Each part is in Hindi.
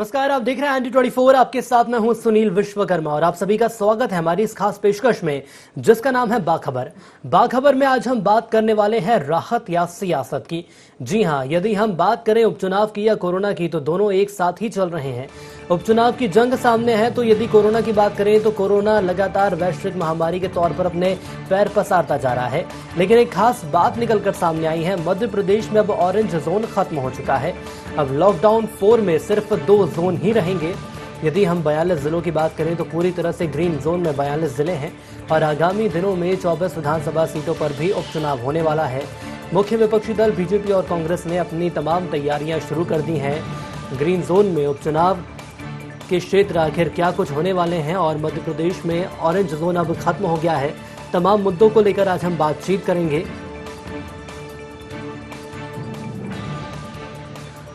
नमस्कार, आप देख रहे हैं Anti24। आपके साथ मैं हूं सुनील विश्वकर्मा और आप सभी का स्वागत है हमारी इस खास पेशकश में जिसका नाम है बाखबर। बाखबर में आज हम बात करने वाले हैं राहत या सियासत की। जी हां, यदि हम बात करें उपचुनाव की या कोरोना की तो दोनों एक साथ ही चल रहे हैं। उपचुनाव की जंग सामने है तो यदि कोरोना की बात करें तो कोरोना लगातार वैश्विक महामारी के तौर पर अपने पैर पसारता जा रहा है। लेकिन एक खास बात निकलकर सामने आई है, मध्य प्रदेश में अब ऑरेंज जोन खत्म हो चुका है। अब लॉकडाउन 4 में सिर्फ 2 जोन ही रहेंगे। यदि हम 42 जिलों की बात करें तो पूरी तरह से ग्रीन जोन में 42 जिले हैं और आगामी दिनों में 24 विधानसभा सीटों पर भी उपचुनाव होने वाला है। मुख्य विपक्षी दल बीजेपी और कांग्रेस ने अपनी तमाम तैयारियां शुरू कर दी हैं। ग्रीन जोन में उपचुनाव के क्षेत्र आखिर क्या कुछ होने वाले हैं और मध्य प्रदेश में ऑरेंज जोन अब खत्म हो गया है, तमाम मुद्दों को लेकर आज हम बातचीत करेंगे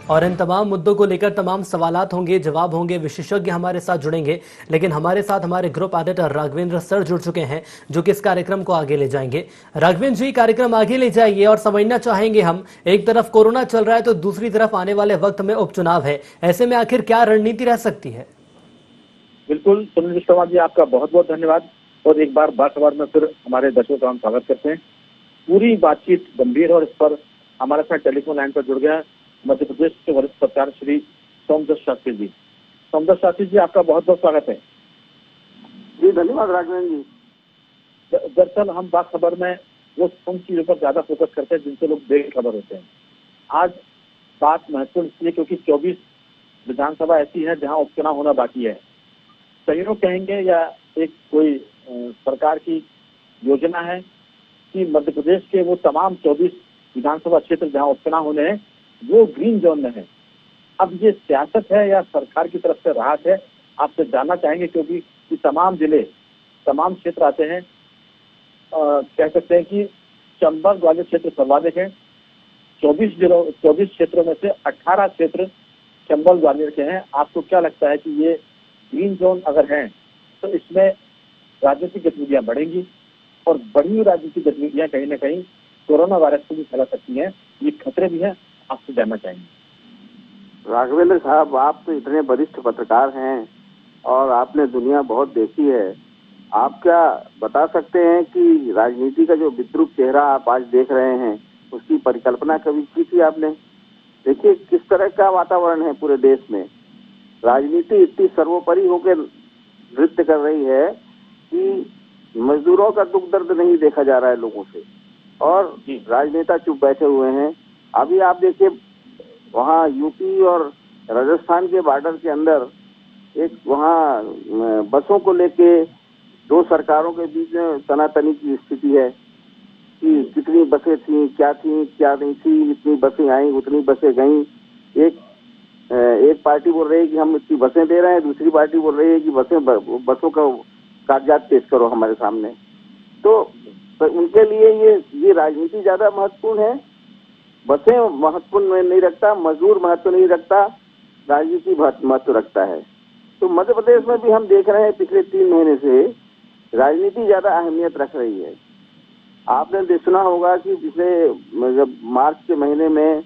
और इन तमाम मुद्दों को लेकर तमाम सवालात होंगे, जवाब होंगे, विशेषज्ञ हमारे साथ जुड़ेंगे। लेकिन हमारे साथ हमारे ग्रुप एडिटर राघवेंद्र सर जुड़ चुके हैं जो कि इस कार्यक्रम को आगे ले जाएंगे। राघवेंद्र जी, कार्यक्रम आगे ले जाइए और समझना चाहेंगे हम, एक तरफ कोरोना चल रहा है तो दूसरी तरफ आने वाले वक्त में उपचुनाव है, ऐसे में आखिर क्या रणनीति रह सकती है? बिल्कुल सुनील विश्वकर्मा जी, आपका बहुत बहुत धन्यवाद और एक बार बाखबर में फिर हमारे दर्शकों का हम स्वागत करते हैं। पूरी बातचीत गंभीर और इस पर हमारे साथ टेलीफोन लाइन पर जुड़ गया मध्य प्रदेश के वरिष्ठ पत्रकार श्री सोमदत्त शास्त्री जी। सोमदत्त शास्त्री जी, आपका बहुत बहुत स्वागत है। जी धन्यवाद राघवेंद्र जी। दरअसल हम बाखबर में वो उन चीजों पर ज्यादा फोकस करते हैं जिनसे लोग बेखबर होते हैं। आज बात महत्वपूर्ण इसलिए क्योंकि 24 विधानसभा ऐसी है जहां उपचुनाव होना बाकी है। संयोग कहेंगे या एक कोई सरकार की योजना है कि मध्य प्रदेश के वो तमाम 24 विधानसभा क्षेत्र जहां उपचुनाव होने हैं वो ग्रीन जोन में है। अब ये सियासत है या सरकार की तरफ से राहत है, आपसे जानना चाहेंगे क्योंकि ये तमाम जिले, तमाम क्षेत्र आते हैं। कह सकते हैं कि चंबल ग्वालियर क्षेत्र सर्वाधिक है। 24 क्षेत्रों में से 18 क्षेत्र चंबल ग्वालियर के हैं। आपको क्या लगता है कि ये ग्रीन जोन अगर हैं तो इसमें राजनीतिक गतिविधियां बढ़ेंगी और बढ़ी हुई राजनीतिक गतिविधियां कहीं ना कहीं कोरोना वायरस को भी फैला सकती हैं, ये खतरे भी हैं, आपसे जानना चाहेंगे। राघवेंद्र साहब, आप तो इतने वरिष्ठ पत्रकार हैं और आपने दुनिया बहुत देखी है। आप क्या बता सकते हैं कि राजनीति का जो विद्रूप चेहरा आप आज देख रहे हैं उसकी परिकल्पना कभी की थी आपने? देखिए किस तरह का वातावरण है पूरे देश में। राजनीति इतनी सर्वोपरि होकर नृत्य कर रही है कि मजदूरों का दुख दर्द नहीं देखा जा रहा है लोगों से और राजनेता चुप बैठे हुए हैं। अभी आप देखिए वहाँ यूपी और राजस्थान के बॉर्डर के अंदर एक वहाँ बसों को लेके 2 सरकारों के बीच में तनातनी की स्थिति है कि कितनी बसें थी, क्या नहीं थी, इतनी बसें आई, उतनी बसें गईं। एक पार्टी बोल रही है कि हम इतनी बसें दे रहे हैं, दूसरी पार्टी बोल रही है कि बसों का कागजात पेश करो हमारे सामने। तो उनके लिए ये राजनीति ज्यादा महत्वपूर्ण है, बसें महत्वपूर्ण नहीं रखता, मजदूर महत्व नहीं रखता, राजनीति महत्व रखता है। तो मध्य प्रदेश में भी हम देख रहे हैं पिछले 3 महीने से राजनीति ज्यादा अहमियत रख रही है। आपने सुना होगा कि पिछले जब मार्च के महीने में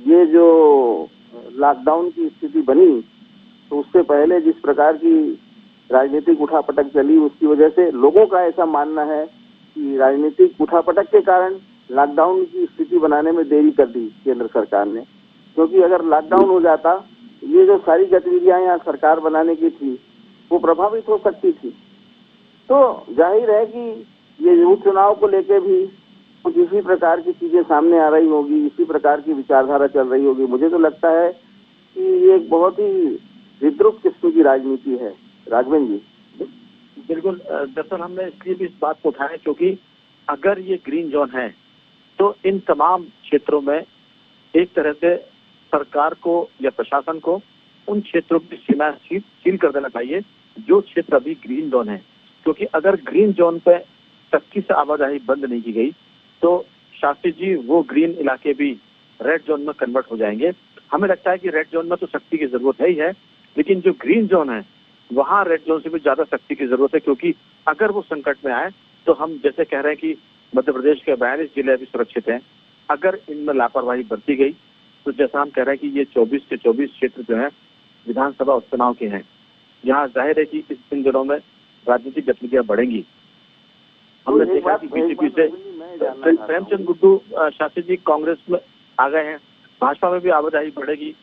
ये जो लॉकडाउन की स्थिति बनी तो उससे पहले जिस प्रकार की राजनीतिक उठापटक चली उसकी वजह से लोगों का ऐसा मानना है कि राजनीतिक उठापटक के कारण लॉकडाउन की स्थिति बनाने में देरी कर दी केंद्र सरकार ने। क्योंकि अगर लॉकडाउन हो जाता, ये जो सारी गतिविधियां यहाँ सरकार बनाने की थी वो प्रभावित हो सकती थी। तो जाहिर है कि ये उपचुनाव को लेके भी कुछ इसी प्रकार की चीजें सामने आ रही होगी, इसी प्रकार की विचारधारा चल रही होगी। मुझे तो लगता है कि ये एक बहुत ही विद्रूप किस्म की राजनीति है। राघवेंद्र जी, बिल्कुल। दरअसल हमने इसलिए भी इस बात को उठाया क्योंकि अगर ये ग्रीन जोन है तो इन तमाम क्षेत्रों में एक तरह से सरकार को या प्रशासन को उन क्षेत्रों की सीमा सील कर देना चाहिए जो क्षेत्र अभी ग्रीन जोन है। क्योंकि अगर ग्रीन जोन पे सख्ती से आवाजाही बंद नहीं की गई तो शास्त्री जी वो ग्रीन इलाके भी रेड जोन में कन्वर्ट हो जाएंगे। हमें लगता है कि रेड जोन में तो सख्ती की जरूरत है ही है, लेकिन जो ग्रीन जोन है वहाँ रेड जोन से भी ज्यादा सख्ती की जरूरत है। क्योंकि अगर वो संकट में आए तो हम जैसे कह रहे हैं कि मध्य प्रदेश के 42 जिले अभी सुरक्षित हैं, अगर इनमें लापरवाही बरती गई तो जैसा हम कह रहे हैं कि ये 24 के 24 क्षेत्र जो है विधानसभा उपचुनाव के हैं, जहां जाहिर है कि इन दिनों में राजनीतिक गतिविधियां बढ़ेंगी। हमने देखा कि बीजेपी से प्रेमचंद गुड्डू शास्त्री जी कांग्रेस में आ गए हैं, भाजपा में भी आवाजाही बढ़ेगी।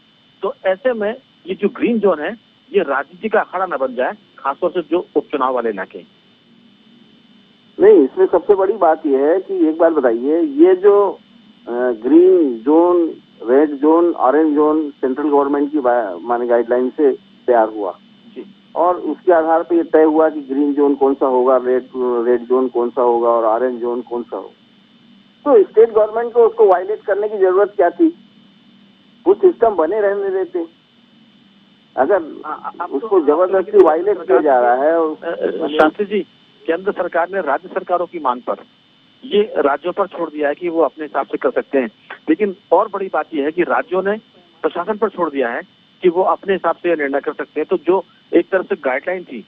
तो ऐसे में ये जो ग्रीन जोन है, ये राजनीति का अखाड़ा न बन जाए, खासतौर से जो उपचुनाव वाले इलाके। नहीं, इसमें सबसे बड़ी बात यह है कि एक बार बताइए, ये जो green zone, red zone, orange zone central government की माने गाइडलाइन से तैयार हुआ जी, और उसके आधार पर यह तय हुआ कि ग्रीन जोन कौन सा होगा, रेड जोन कौन सा होगा और ऑरेंज जोन कौन सा होगा। तो स्टेट गवर्नमेंट को उसको वायलेट करने की जरूरत क्या थी? वो सिस्टम बने रहने देते। अगर उसको जबरदस्ती वायलेट किया जा रहा है। शास्त्री जी, केंद्र सरकार ने राज्य सरकारों की मांग पर ये राज्यों पर छोड़ दिया है कि वो अपने हिसाब से कर सकते हैं, लेकिन और बड़ी बात यह है कि राज्यों ने प्रशासन पर छोड़ दिया है कि वो अपने हिसाब से निर्णय कर सकते हैं। तो जो एक तरफ से गाइडलाइन थी,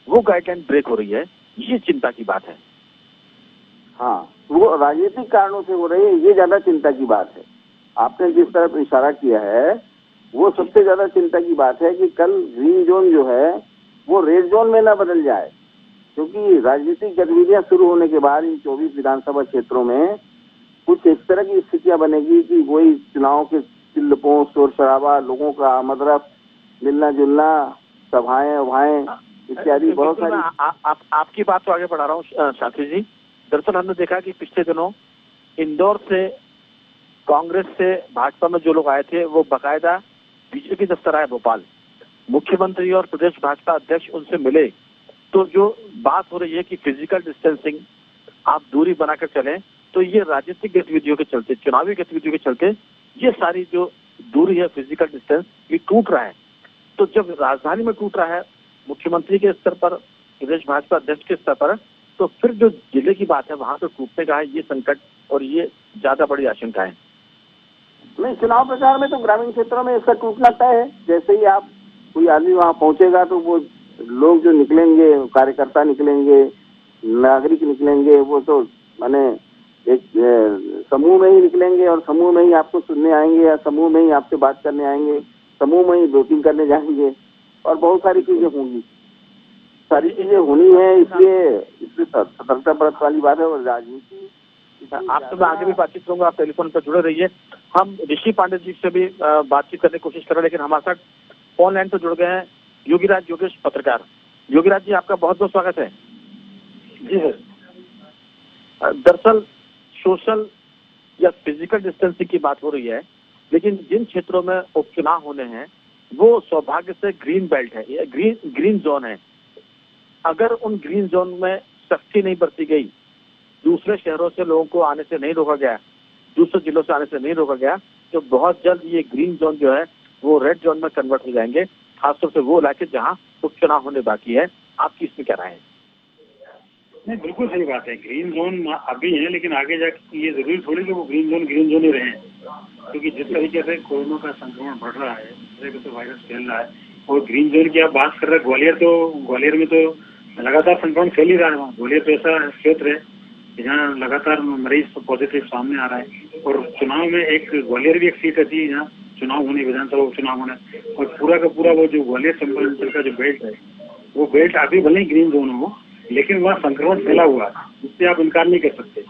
वो गाइडलाइन ब्रेक हो रही है, ये चिंता की बात है। हाँ, वो राजनीतिक कारणों से हो रही है, ये ज्यादा चिंता की बात है। आपने जिस तरफ इशारा किया है वो सबसे ज्यादा चिंता की बात है कि कल ग्रीन जोन जो है वो रेड जोन में ना बदल जाए, क्योंकि राजनीतिक गतिविधियां शुरू होने के बाद इन 24 विधानसभा क्षेत्रों में कुछ इस तरह की स्थितियां बनेगी कि वही चुनाव के चिल्लपों, शोर शराबा, लोगों का आमदरफ्त, मिलना जुलना, सभाएं उभाएं इत्यादि बहुत सारी। आपकी बात तो आगे बढ़ा रहा हूँ शास्त्री जी। दरअसल हमने देखा कि पिछले दिनों इंदौर से कांग्रेस से भाजपा में जो लोग आए थे, वो बाकायदा बीजेपी दफ्तर आए भोपाल, मुख्यमंत्री और प्रदेश भाजपा अध्यक्ष उनसे मिले। तो जो बात हो रही है कि फिजिकल डिस्टेंसिंग, आप दूरी बनाकर चलें, तो ये राजनीतिक गतिविधियों के चलते, चुनावी गतिविधियों के चलते ये सारी जो दूरी है, फिजिकल डिस्टेंस, ये टूट रहा है। तो जब राजधानी में टूट रहा है मुख्यमंत्री के स्तर पर, प्रदेश भाजपा अध्यक्ष के स्तर पर, तो फिर जो जिले की बात है वहां तो टूटने का है ये संकट, और ये ज्यादा बड़ी आशंका है। नहीं, चुनाव प्रचार में तो ग्रामीण क्षेत्रों में इसका टूटना तय है। जैसे ही आप कोई आदमी वहां पहुंचेगा तो वो लोग जो निकलेंगे, कार्यकर्ता निकलेंगे, नागरिक निकलेंगे, वो तो माने एक समूह में ही निकलेंगे और समूह में ही आपको सुनने आएंगे या समूह में ही आपसे बात करने आएंगे, समूह में ही वोटिंग करने जाएंगे और बहुत सारी चीजें होंगी। सारी चीजें होनी है, इसलिए सतर्कता बरतने वाली बात है। और राजनीति आपसे मैं आगे भी बातचीत करूंगा, आप टेलीफोन पर जुड़े रहिए। हम ऋषि पांडे जी से भी बातचीत करने की कोशिश कर रहे हैं, लेकिन हमारे साथ फोन लाइन पर जुड़ गए हैं योगीराज योगेश, पत्रकार। योगीराज जी, आपका बहुत बहुत स्वागत है। जी सर, दरअसल सोशल या फिजिकल डिस्टेंसिंग की बात हो रही है, लेकिन जिन क्षेत्रों में उपचुनाव होने हैं वो सौभाग्य से ग्रीन बेल्ट है, ये ग्रीन जोन है। अगर उन ग्रीन जोन में सख्ती नहीं बरती गई, दूसरे शहरों से लोगों को आने से नहीं रोका गया, दूसरे जिलों से आने से नहीं रोका गया, तो बहुत जल्द ये ग्रीन जोन जो है वो रेड जोन में कन्वर्ट हो जाएंगे, खासतौर से वो इलाके जहां उपचुनाव होने बाकी है। आपकी इसमें क्या राय है? नहीं, बिल्कुल सही बात है। ग्रीन जोन अभी है, लेकिन आगे जाके ये जरूरी थोड़ी कि वो ग्रीन जोन ही रहे, क्योंकि जिस तरीके से कोरोना का संक्रमण बढ़ रहा है, जिस तरीके से वायरस फैल रहा है, और ग्रीन जोन की आप बात कर रहे हैं, ग्वालियर में तो लगातार संक्रमण फैल ही रहा है। ग्वालियर तो ऐसा क्षेत्र है जहाँ लगातार मरीज पॉजिटिव सामने आ रहा है। और चुनाव में एक ग्वालियर भी एक सीट ऐसी है जहाँ चुनाव होने, विधानसभा उपचुनाव होने, और पूरा का पूरा वो जो ग्वालियर चंबल अंचल का जो बेल्ट है, वो बेल्ट अभी भले ही ग्रीन जोन हो, लेकिन वहाँ संक्रमण फैला हुआ है, इससे आप इनकार नहीं कर सकते।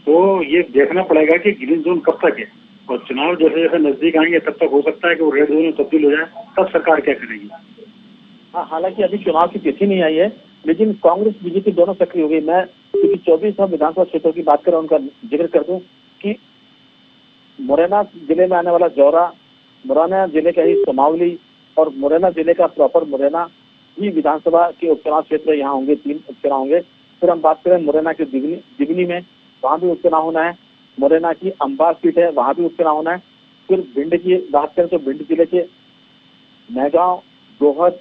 तो ये देखना पड़ेगा कि ग्रीन जोन कब तक है, और चुनाव जैसे जैसे नजदीक आएंगे तब तक हो सकता है कि वो रेड जोन में तब्दील हो जाए, तब सरकार क्या करेगी। हाँ, हालांकि अभी चुनाव की तिथि नहीं आई है, लेकिन कांग्रेस बीजेपी दोनों सक्रिय हो गई। मैं क्योंकि 24 विधानसभा क्षेत्रों की बात कर रहा हूँ, उनका जिक्र कर दूं कि मुरैना जिले में आने वाला जौरा, मुरैना जिले का ही सुमावली और मुरैना जिले का प्रॉपर मुरैना ही विधानसभा के उपचुनाव क्षेत्र यहाँ होंगे। 3 उपचुनाव होंगे। फिर हम बात करें मुरैना के दिगनी में, वहाँ भी उपचुनाव होना है। मुरैना की अंबार सीट है, वहाँ भी उपचुनाव होना है। फिर भिंड की बात करें तो भिंड जिले के मैगांव, गोहद,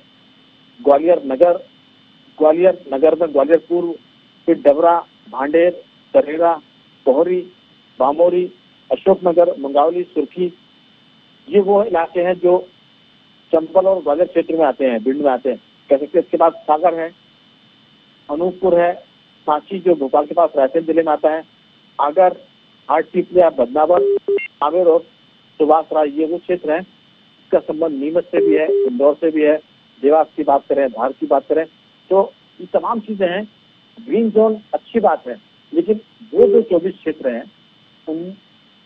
ग्वालियर नगर में ग्वालियर पूर्व, फिर डबरा, भांडेर, तरेरा, पोहरी, बामोरी, अशोकनगर, मंगावली, सुर्खी, ये वो इलाके हैं जो चंबल और ग्वालियर क्षेत्र में आते हैं, भिंड में आते हैं कह सकते हैं। इसके बाद सागर है, अनूपपुर है, सांची जो भोपाल के पास रायसेन जिले में आता है, आगर, हाटपिपलिया, बदनावर, आमेर और सुभाष राय, ये वो क्षेत्र हैं इसका संबंध नीमच से भी है, इंदौर से भी है, देवास की बात करें, धार की बात करें, तो ये तमाम चीजें हैं। ग्रीन जोन अच्छी बात है, लेकिन वो जो 24 क्षेत्र हैं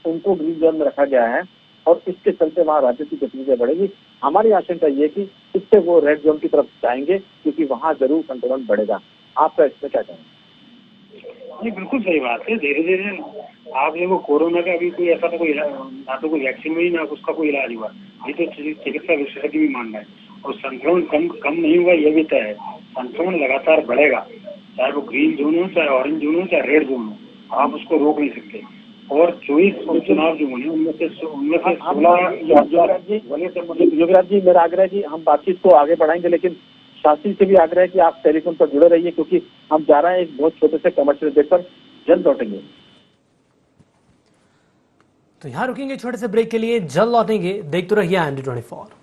उनको ग्रीन जोन में रखा गया है और इसके चलते वहाँ राजनीतिक गतिविधियां बढ़ेगी। हमारी आशंका ये कि इससे वो रेड जोन की तरफ जाएंगे, क्योंकि वहाँ जरूर संक्रमण बढ़ेगा। आपका इसमें क्या कहना है? नहीं, बिल्कुल सही बात है। धीरे धीरे आप देखो, कोरोना का अभी कोई ऐसा तो कोई ना तो कोई वैक्सीन हुई, ना उसका कोई इलाज हुआ। ये तो चिकित्सा विशेषज्ञ भी मान रहे हैं। और संक्रमण कम नहीं हुआ, ये भी तय है। संक्रमण लगातार बढ़ेगा, चाहे वो ग्रीन जोन हो, चाहे ऑरेंज जोन हो, चाहे रेड जोन हो, आप उसको रोक नहीं सकते। और 24 उपचुनाव जो हुए उनमें से 16 योगराज जी, मेरा आग्रह है कि हम बातचीत को आगे बढ़ाएंगे, लेकिन शास्त्री से भी आग्रह है कि आप टेलीफोन पर जुड़े रहिए, क्योंकि हम जा रहे हैं एक बहुत छोटे से कमर्शियल ब्रेक पर, जल्द लौटेंगे। तो यहाँ रुकेंगे छोटे से ब्रेक के लिए, जल्द लौटेंगे। देखते रहिए IND24।